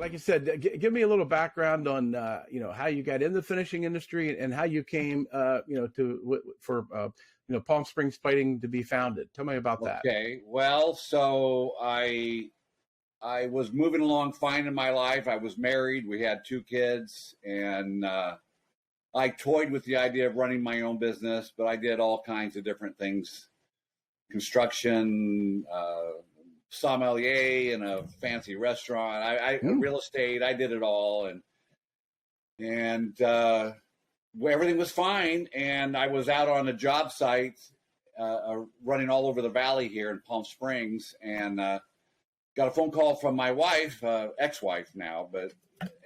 like I said, give me a little background on how you got in the finishing industry and how you came for Palm Springs Plating to be founded. Tell me about that. Okay. Well, so I was moving along fine in my life. I was married. We had 2 kids, and I toyed with the idea of running my own business, but I did all kinds of different things: construction, sommelier in a fancy restaurant, real estate. I did it all, and everything was fine. And I was out on a job site, running all over the valley here in Palm Springs, and got a phone call from my wife, ex-wife now,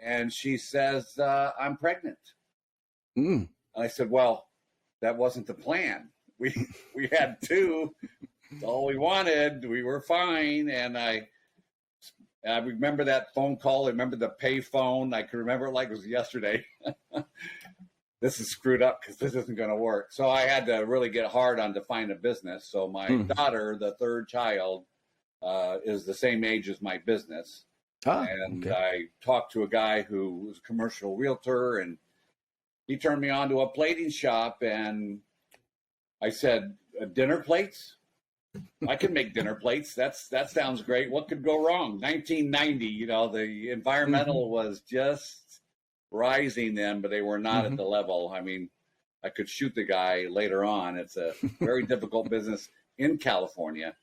and she says, I'm pregnant. And I said, well, that wasn't the plan. We had 2. That's all we wanted. We were fine. And I remember that phone call. I remember the pay phone. I can remember it like it was yesterday. This is screwed up because this isn't going to work. So I had to really get hard on to find a business. So my daughter, the 3rd child, is the same age as my business. I talked to a guy who was a commercial realtor, and he turned me on to a plating shop. And I said, dinner plates? I can make dinner plates. That sounds great. What could go wrong? 1990, the environmental was just rising then, but they were not at the level. I mean, I could shoot the guy later on. It's a very difficult business in California.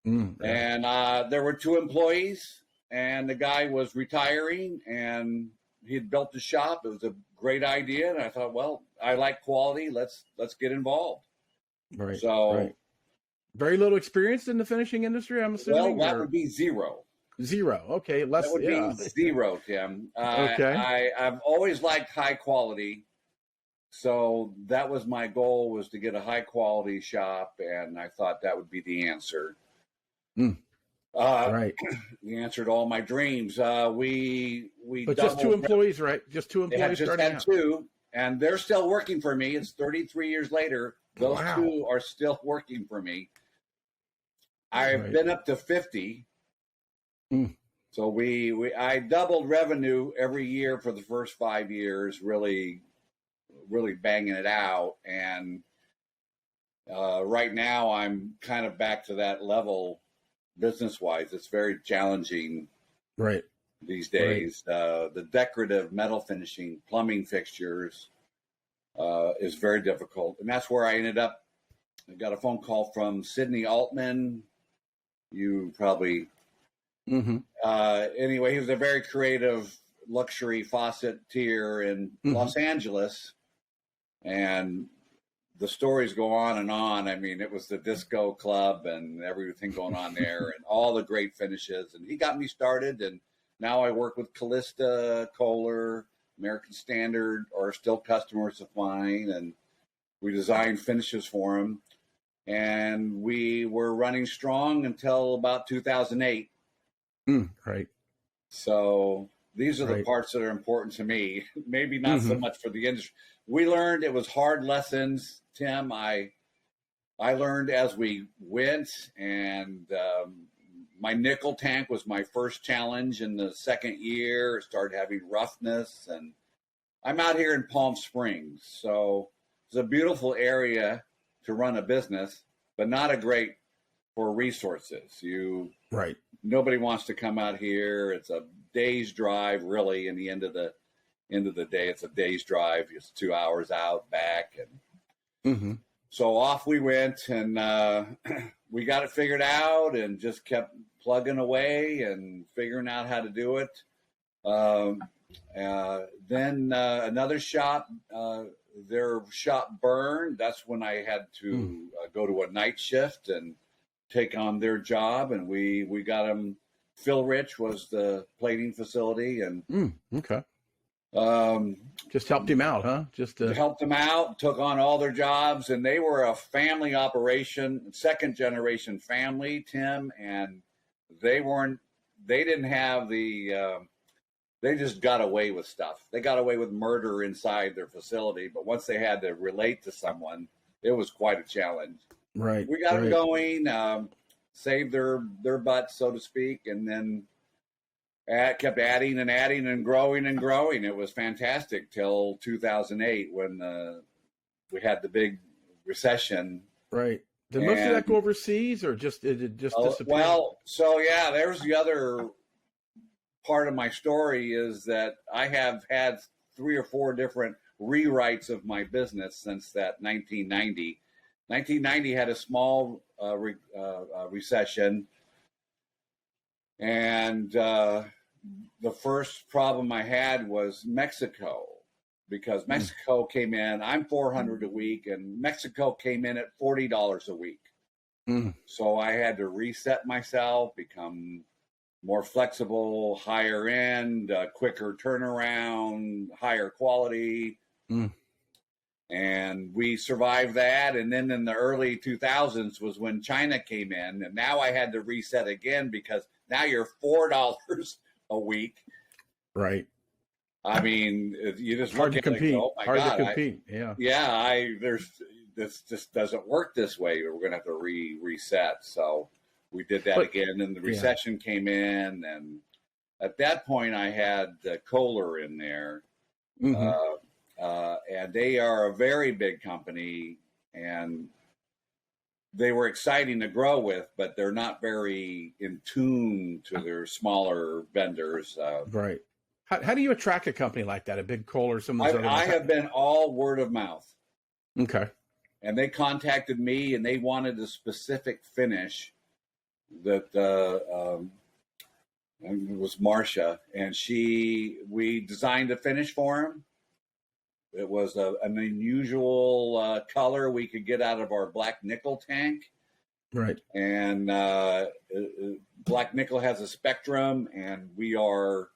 And there were 2 employees, and the guy was retiring, and he had built the shop. It was a great idea, and I thought, well, I like quality. Let's get involved. Right. So. Right. Very little experience in the finishing industry, I'm assuming? Well, that would be 0. 0. Okay. That would be 0, Tim. Okay. I've always liked high quality. So that was my goal, was to get a high quality shop. And I thought that would be the answer. Right. The answer to all my dreams. But just 2 employees, right? Just 2 employees. Just had 2, and they're still working for me. It's 33 years later. Those 2 are still working for me. I've been up to 50. So I doubled revenue every year for the first 5 years, really banging it out. And right now I'm kind of back to that level business-wise. It's very challenging these days. The decorative metal finishing, plumbing fixtures is very difficult. And that's where I ended up. I got a phone call from Sydney Altman. You probably, anyway, he was a very creative luxury faucetier in Los Angeles. And the stories go on and on. I mean, it was the disco club and everything going on there and all the great finishes. And he got me started. And now I work with Callista, Kohler, American Standard, are still customers of mine. And we design finishes for them. And we were running strong until about 2008. Right. So these are the parts that are important to me. Maybe not so much for the industry. We learned it was hard lessons, Tim. I learned as we went, and my nickel tank was my first challenge in the 2nd year. It started having roughness, and I'm out here in Palm Springs, so it's a beautiful area to run a business, but not a great for resources. Nobody wants to come out here. It's a day's drive, really. In the end of the day, it's a day's drive. It's 2 hours out, back, and so off we went, and we got it figured out, and just kept plugging away and figuring out how to do it. Then another shop. Their shop burned. That's when I had to go to a night shift and take on their job. And we got them. Phil Rich was the plating facility, and just helped him out, huh? Just helped them out. Took on all their jobs, and they were a family operation, 2nd generation family, Tim. And they didn't have the. They just got away with stuff. They got away with murder inside their facility. But once they had to relate to someone, it was quite a challenge. Right. We got them going, saved their butts, so to speak. And then kept adding and adding and growing and growing. It was fantastic till 2008 when we had the big recession. Right. Did most of that go overseas, or just it just disappeared? Well, so yeah, there's the other part of my story is that I have had 3 or 4 different rewrites of my business since that 1990. 1990 had a small recession, and the first problem I had was Mexico, because Mexico came in. I'm $400 a week, and Mexico came in at $40 a week. So I had to reset myself, become more flexible, higher end, quicker turnaround, higher quality. And we survived that. And then in the early 2000s was when China came in. And now I had to reset again, because now you're $4 a week. Right. I mean, you just hard look to at compete. it and go, oh my hard God, to compete. This just doesn't work this way. We're going to have to reset. So we did that again. And the recession came in. And at that point, I had Kohler in there. And they are a very big company, and they were exciting to grow with, but they're not very in tune to their smaller vendors. Right. How do you attract a company like that, a big Kohler? I have been all word of mouth. Okay. And they contacted me, and they wanted a specific finish that it was Marcia, and we designed a finish for him. It was an unusual color we could get out of our black nickel tank. Right. And black nickel has a spectrum, and we are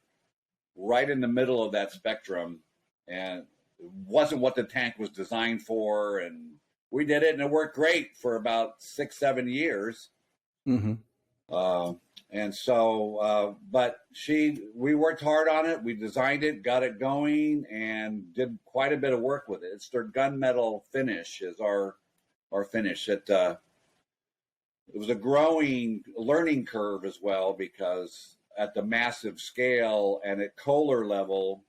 right in the middle of that spectrum. And it wasn't what the tank was designed for. And we did it, and it worked great for about 6-7 years. And so, but we worked hard on it. We designed it, got it going, and did quite a bit of work with it. It's their gunmetal finish is our finish. It was a growing learning curve as well, because at the massive scale and at Kohler level,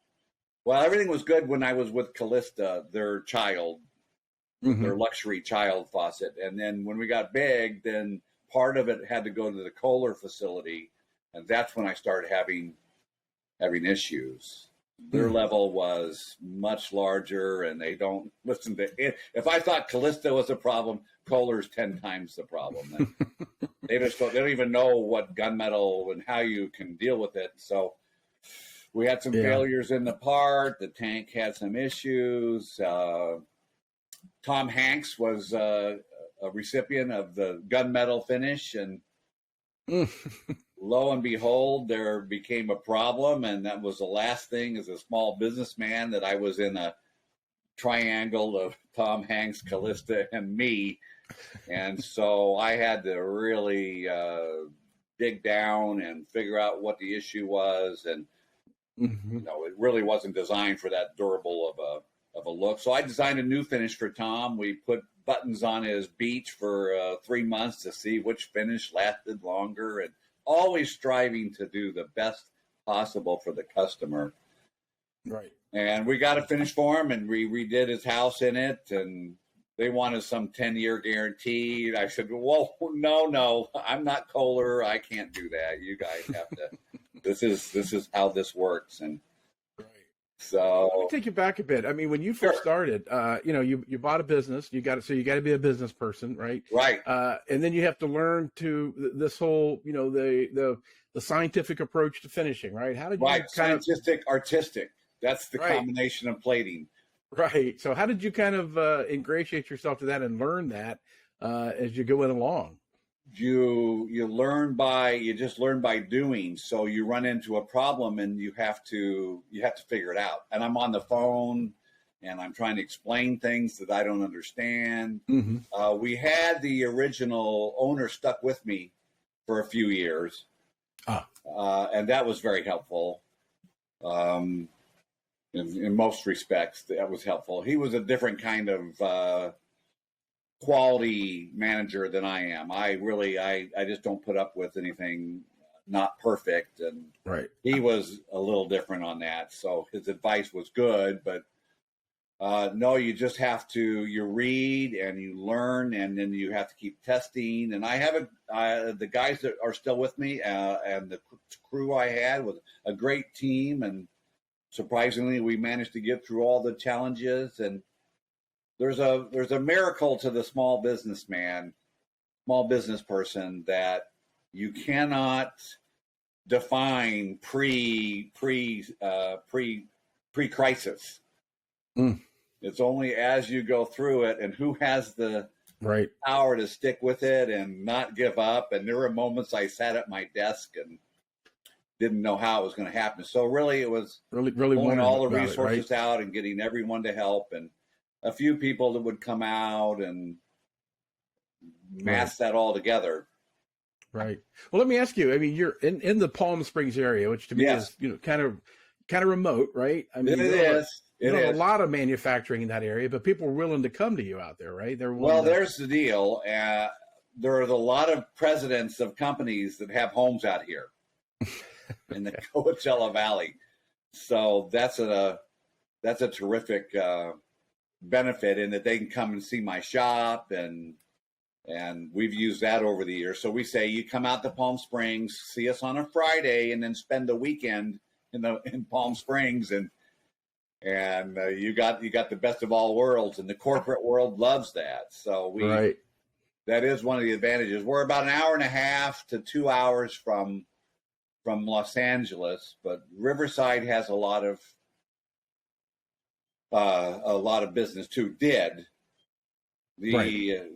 well, everything was good when I was with Callista, their luxury child faucet. And then when we got big, then part of it had to go to the Kohler facility, and that's when I started having issues. Their level was much larger, and they don't listen to it. If I thought Callista was a problem, Kohler's 10 times the problem. They don't even know what gunmetal and how you can deal with it. So we had some failures in the part. The tank had some issues. Tom Hanks was a recipient of the gunmetal finish, and lo and behold, there became a problem. And that was the last thing, as a small businessman, that I was in a triangle of Tom Hanks, Callista, and me. And so I had to really dig down and figure out what the issue was. And it really wasn't designed for that durable of a look. So I designed a new finish for Tom. We put buttons on his beach for 3 months to see which finish lasted longer, and always striving to do the best possible for the customer. Right. And we got a finish for him, and we redid his house in it, and they wanted some 10-year guarantee. I said, well, no, I'm not Kohler. I can't do that. You guys have to. This is how this works. And so let me take you back a bit. I mean, when you first started, you bought a business. You got to be a business person, right? Right. And then you have to learn to this whole, the scientific approach to finishing, right? How did you artistic? That's the combination of plating. Right. So how did you kind of ingratiate yourself to that and learn that as you go along? You just learn by doing. So you run into a problem, and you have to figure it out. And I'm on the phone, and I'm trying to explain things that I don't understand. We had the original owner stuck with me for a few years, and that was very helpful. In most respects, that was helpful. He was a different kind of quality manager than I am. I just don't put up with anything not perfect, and Right. he was a little different on that. So his advice was good, but no, you just have to, you read and you learn, and then you have to keep testing. And I have the guys that are still with me and the crew I had was a great team. And surprisingly, we managed to get through all the challenges. And there's a miracle to the small business person that you cannot define pre-crisis. Mm. It's only as you go through it, and who has the Right. power to stick with it and not give up. And there were moments I sat at my desk and didn't know how it was going to happen. So really, it was Really pulling all the about resources it, right? out and getting everyone to help, and a few people that would come out and mass that all together. Right. Well, let me ask you. I mean, you're in the Palm Springs area, which to me Yes. is kind of remote, right? I mean, It is. You don't have a lot of manufacturing in that area, but people are willing to come to you out there, right? There's the deal. There are a lot of presidents of companies that have homes out here in the Coachella Valley. So that's a terrific benefit in that they can come and see my shop, and we've used that over the years. So we say you come out to Palm Springs, see us on a Friday, and then spend the weekend in Palm Springs, and you got the best of all worlds, and the corporate world loves that. So that is one of the advantages. We're about an hour and a half to 2 hours from Los Angeles, but Riverside has a lot of business too. The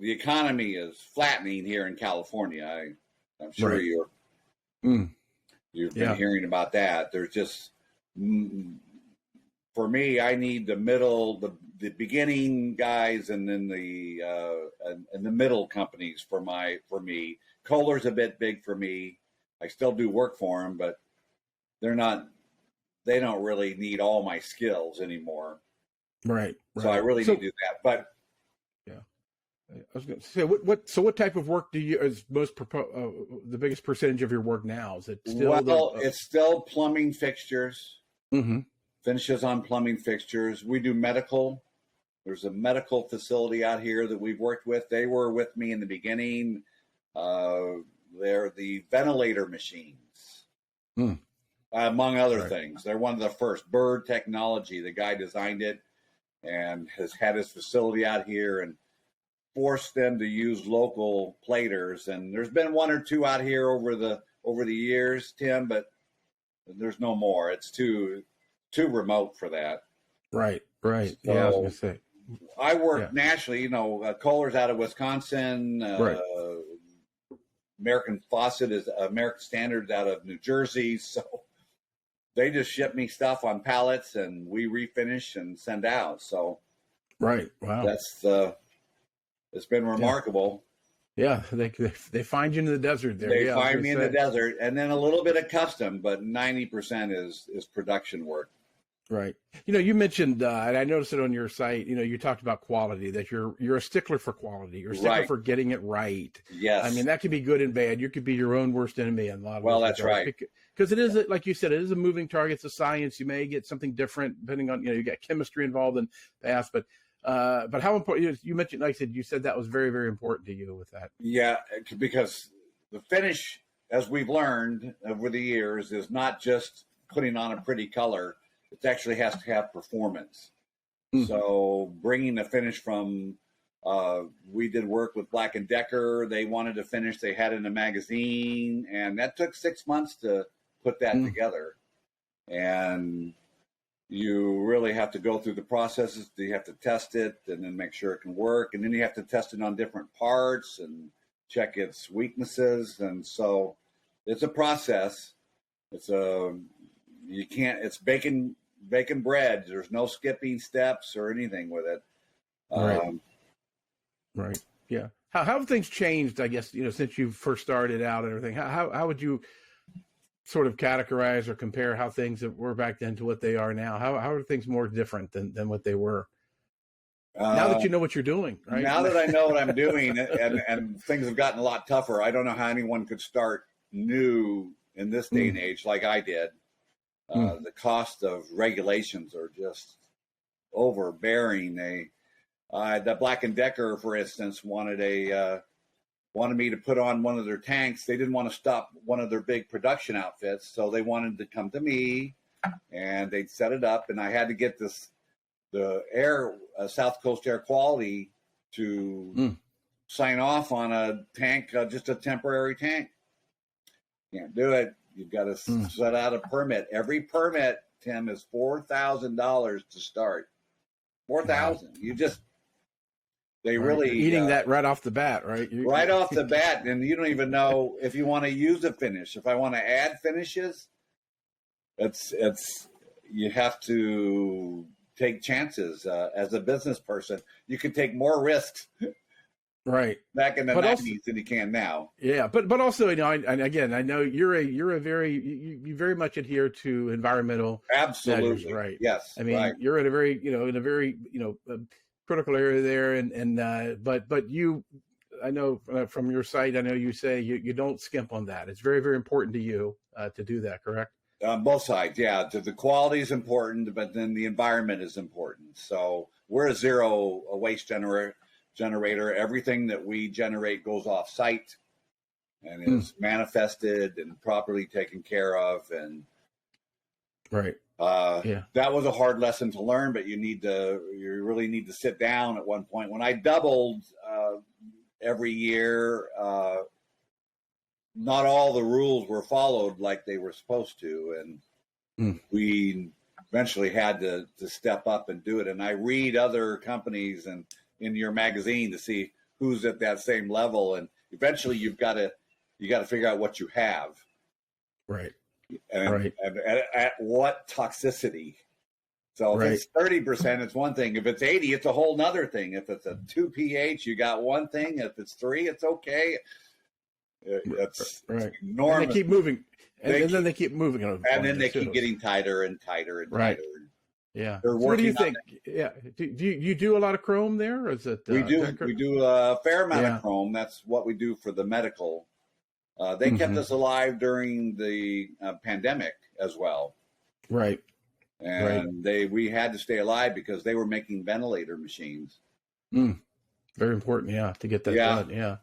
economy is flattening here in California. I'm sure you've been hearing about that. There's just, for me, I need the middle, the beginning guys, and then the middle companies for me. Kohler's a bit big for me. I still do work for them, but they don't really need all my skills anymore. Right. So I really need to do that. But I was going to say, what type of work is the biggest percentage of your work now? Is it still? It's still plumbing fixtures. Mm-hmm. Finishes on plumbing fixtures. We do medical. There's a medical facility out here that we've worked with. They were with me in the beginning. They're the ventilator machines, among other things. They're one of the first. Bird Technology, the guy designed it and has had his facility out here and forced them to use local platers. And there's been one or two out here over the years, Tim, but there's no more. It's too remote for that. Right. So Yeah, I was going to say. I work nationally. Kohler's out of Wisconsin. American Faucet is American Standards out of New Jersey. So they just ship me stuff on pallets, and we refinish and send out. So wow, it's been remarkable. Yeah, they find you in the desert there. They find me in the desert, and then a little bit of custom, but 90% is production work. Right. You mentioned, and I noticed it on your site, you talked about quality, that you're a stickler for quality. You're a stickler for getting it right. Yes. I mean, that can be good and bad. You could be your own worst enemy in a lot of ways. Well, that's right. Because it is, like you said, it is a moving target. It's a science. You may get something different depending on, you got chemistry involved in past, but how important, you mentioned, like I said, you said that was very, very important to you with that. Yeah, because the finish, as we've learned over the years, is not just putting on a pretty color. It actually has to have performance. Mm-hmm. So bringing the finish from, we did work with Black & Decker. They wanted to finish. They had it in a magazine, and that took 6 months to put that together. And you really have to go through the processes. You have to test it and then make sure it can work. And then you have to test it on different parts and check its weaknesses. And so it's a process. It's baking bread. There's no skipping steps or anything with it. Right. Yeah. How have things changed, I guess, since you first started out and everything? How would you sort of categorize or compare how things were back then to what they are now? How are things more different than what they were? Now that you know what you're doing, right? Now that I know what I'm doing and things have gotten a lot tougher, I don't know how anyone could start new in this day and age, like I did, the cost of regulations are just overbearing. The Black and Decker, for instance, wanted me to put on one of their tanks. They didn't want to stop one of their big production outfits, so they wanted to come to me, and they'd set it up, and I had to get the South Coast Air Quality to sign off on a tank, just a temporary tank. Can't do it. You've got to set out a permit. Every permit, Tim, is $4,000 to start. 4,000. They really eating that right off the bat, right? Right off the bat, and you don't even know if you want to use a finish. If I want to add finishes, you have to take chances. As a business person, you can take more risks, right? Back in the 90s than you can now. Yeah, but also, you know, and again, I know you very much adhere to environmental absolutely measures, right? Yes, I mean, you're in a very critical area there, but you, I know from your site, I know you say you don't skimp on that. It's very, very important to you to do that, correct? Both sides, yeah. The quality is important, but then the environment is important. So we're a zero waste generator. Everything that we generate goes off site and is manifested and properly taken care of. And right. That was a hard lesson to learn, but you really need to sit down at one point. When I doubled every year, not all the rules were followed like they were supposed to, and we eventually had to step up and do it. And I read other companies and in your magazine to see who's at that same level, and eventually you got to figure out what you have, right? And at what toxicity. So if it's 30%, it's one thing. If it's 80, it's a whole nother thing. If it's a 2 pH, you got one thing. If it's 3, it's okay. It's enormous. And they keep moving, and then they keep moving. And then they keep getting tighter and tighter and tighter. Yeah. So what do you think? Yeah. Do you do a lot of chrome there, or is it? We do a fair amount of chrome. That's what we do for the medical. They kept us alive during the pandemic as well. Right. And we had to stay alive because they were making ventilator machines. Very important, to get that done. Yeah.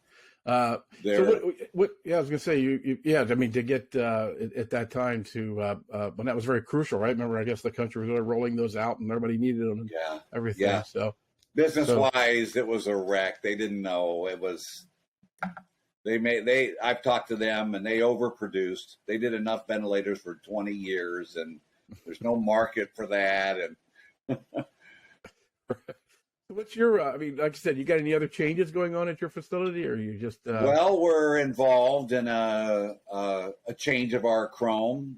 So what? Yeah, I was gonna say I mean, to get at that time to when that was very crucial, right? Remember, I guess the country was really rolling those out, and everybody needed them. And everything. Yeah. So business wise, it was a wreck. They didn't know it was. I've talked to them, and they overproduced. They did enough ventilators for 20 years, and there's no market for that. And what's your? I mean, like I said, you got any other changes going on at your facility, or you just? Well, we're involved in a change of our chrome.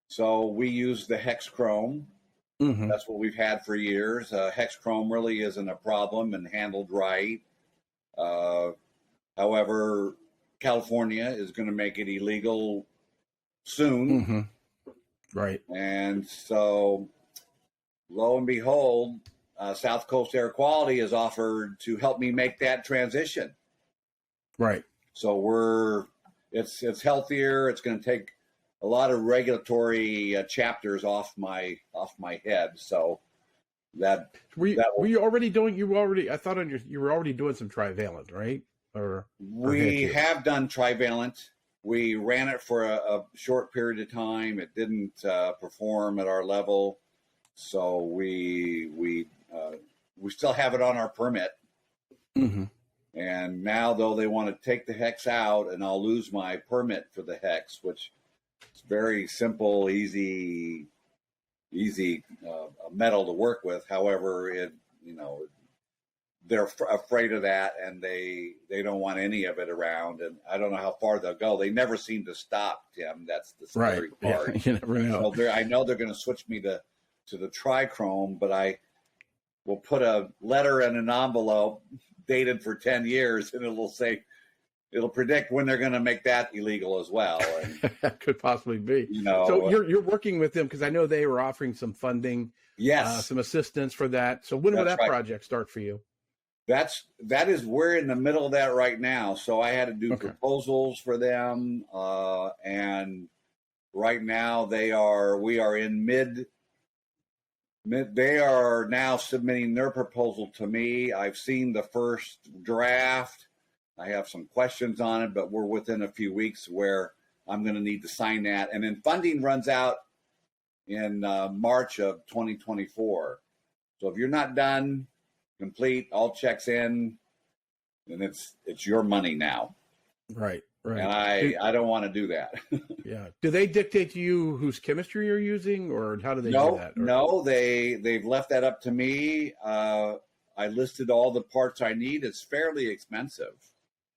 So we use the hex chrome. That's what we've had for years. Hex chrome really isn't a problem and handled right. However, California is going to make it illegal soon. Right. And so, lo and behold, South Coast Air Quality has offered to help me make that transition. Right. So it's healthier. It's going to take a lot of regulatory chapters off my head. So were you already doing? I thought you were already doing some trivalent, right? We have done trivalent. We ran it for a short period of time. It didn't perform at our level, so we still have it on our permit. And now, though, they want to take the hex out, and I'll lose my permit for the hex, which is very simple, easy metal to work with. However, they're afraid of that, and they don't want any of it around. And I don't know how far they'll go. They never seem to stop, Tim. That's the scary part. Yeah, you never know. So I know they're going to switch me to the trichrome, but I will put a letter in an envelope dated for 10 years, and it'll predict when they're going to make that illegal as well. And, that could possibly be. So you're working with them, because I know they were offering some funding, yes, some assistance for that. So when will that project start for you? that is we're in the middle of that right now. So I had to do Okay. proposals for them, and right now we are in mid. They are now submitting their proposal to me. I've seen the first draft. I have some questions on it, but we're within a few weeks where I'm going to need to sign that. And then funding runs out in March of 2024. So if you're not done, complete, all checks in, then it's your money now. Right. And I don't want to do that. Yeah. Do they dictate to you whose chemistry you're using, or how do they do that? Or? No, they've left that up to me. I listed all the parts I need. It's fairly expensive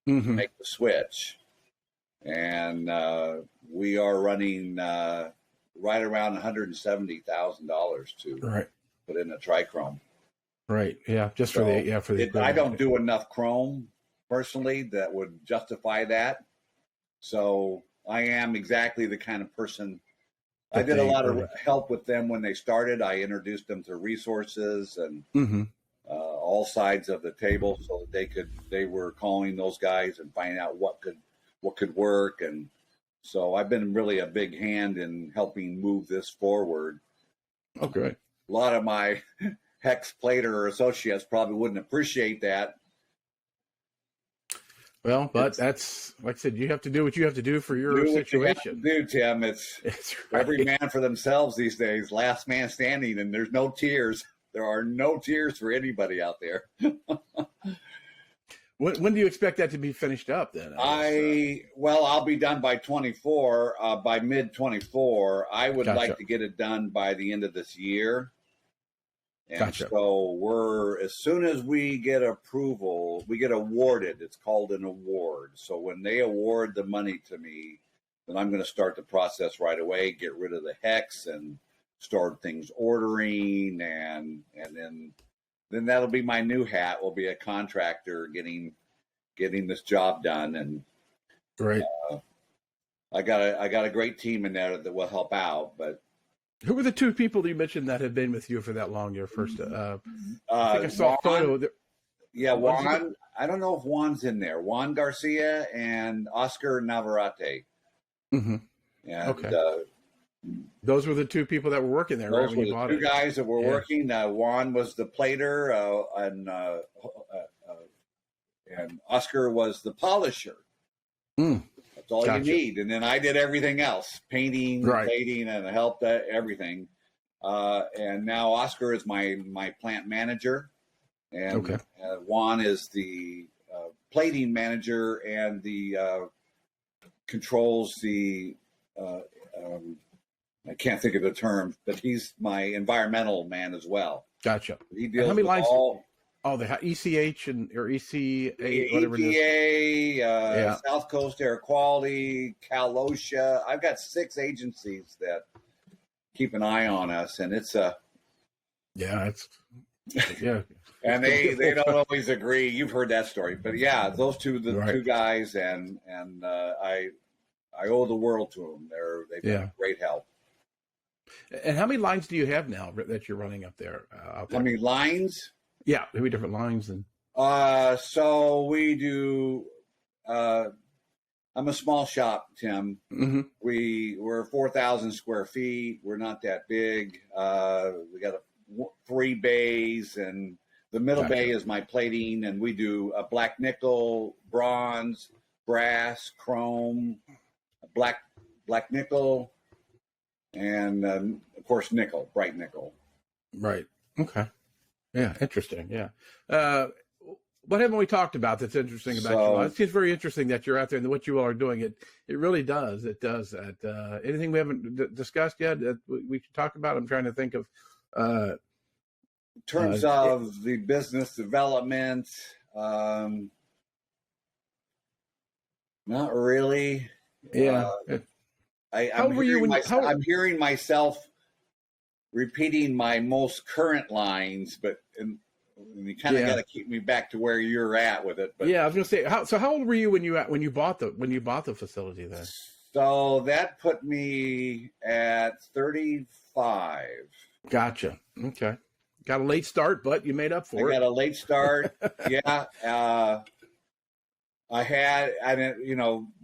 to make the switch. And we are running right around $170,000 to put in a trichrome. Right. Yeah. Just for the I don't do enough chrome personally that would justify that. So I am exactly the kind of person. I did a lot of help with them when they started. I introduced them to resources and all sides of the table, so that they were calling those guys and finding out what could work. And so I've been really a big hand in helping move this forward. Okay. A lot of my hex plater associates probably wouldn't appreciate that. Well, but that's, like I said, you have to do what you have to do for your situation. Do, Tim. It's right. Every man for themselves these days. Last man standing, and there's no tears. There are no tears for anybody out there. When do you expect that to be finished up then? I'll be done by 24. By mid 24, I would like to get it done by the end of this year. And so as soon as we get approval, we get awarded. It's called an award. So when they award the money to me, then I'm going to start the process right away, get rid of the hex and start things ordering. And then that'll be my new hat. Will be a contractor getting this job done. And I got a great team in there that will help out, but who were the two people you mentioned that had been with you for that long? Your first, I think I saw a photo. Yeah, Juan. I don't know if Juan's in there. Juan Garcia and Oscar Navarrete. Mm-hmm. And, those were the two people that were working there. Those right, were the two guys that were working. Juan was the plater, and Oscar was the polisher. That's all you need. And then I did everything else, painting, plating, and helped everything. And now Oscar is my plant manager. And Juan is the plating manager and the controls the, I can't think of the term, but he's my environmental man as well. Gotcha. He deals with all... Oh, the ECH or ECA, whatever EPA, it is. South Coast Air Quality, Cal OSHA. I've got 6 agencies that keep an eye on us, and it's a and they don't always agree. You've heard that story, but those two guys, and I owe the world to them. They've been great help. And how many lines do you have now that you're running up there? Out there? How many lines? Yeah, how many different lines? And so we do. I'm a small shop, Tim. Mm-hmm. We're 4,000 square feet. We're not that big. We got 3 bays, and the middle bay is my plating, and we do black nickel, bronze, brass, chrome, black nickel, and of course nickel, bright nickel. Right. Okay. Yeah, interesting. Yeah. What haven't we talked about that's interesting about you? It seems very interesting that you're out there and what you all are doing. It really does. It does that. Anything we haven't discussed yet that we should talk about? I'm trying to think of. In terms of the business development, not really. Yeah. I'm hearing myself repeating my most current lines, but you kind of got to keep me back to where you're at with it. But I was going to say, how old were you when you bought the facility then? So that put me at 35. Gotcha. Okay. got a late start, but you made up for it. I got a late start. Yeah.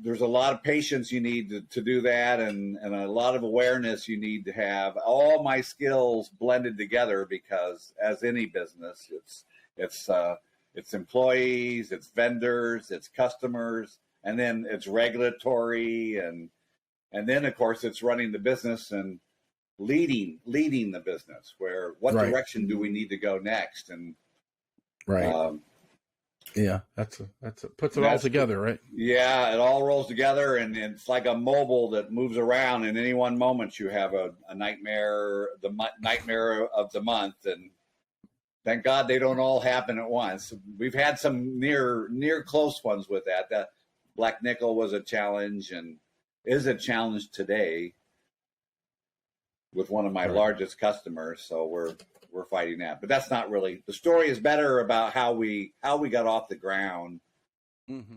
There's a lot of patience you need to do that, and a lot of awareness you need to have. All my skills blended together, because as any business, it's employees, it's vendors, it's customers, and then it's regulatory, and then of course it's running the business and leading the business. What Right. direction do we need to go next? And right. Yeah, that's puts it all together, right? Yeah, it all rolls together, and it's like a mobile that moves around. And any one moment, you have a nightmare, nightmare of the month, and thank God they don't all happen at once. We've had some near close ones with that. That black nickel was a challenge, and is a challenge today with one of my largest customers. So we're fighting that, but that's not really the story. Is better about how we got off the ground. Mm-hmm.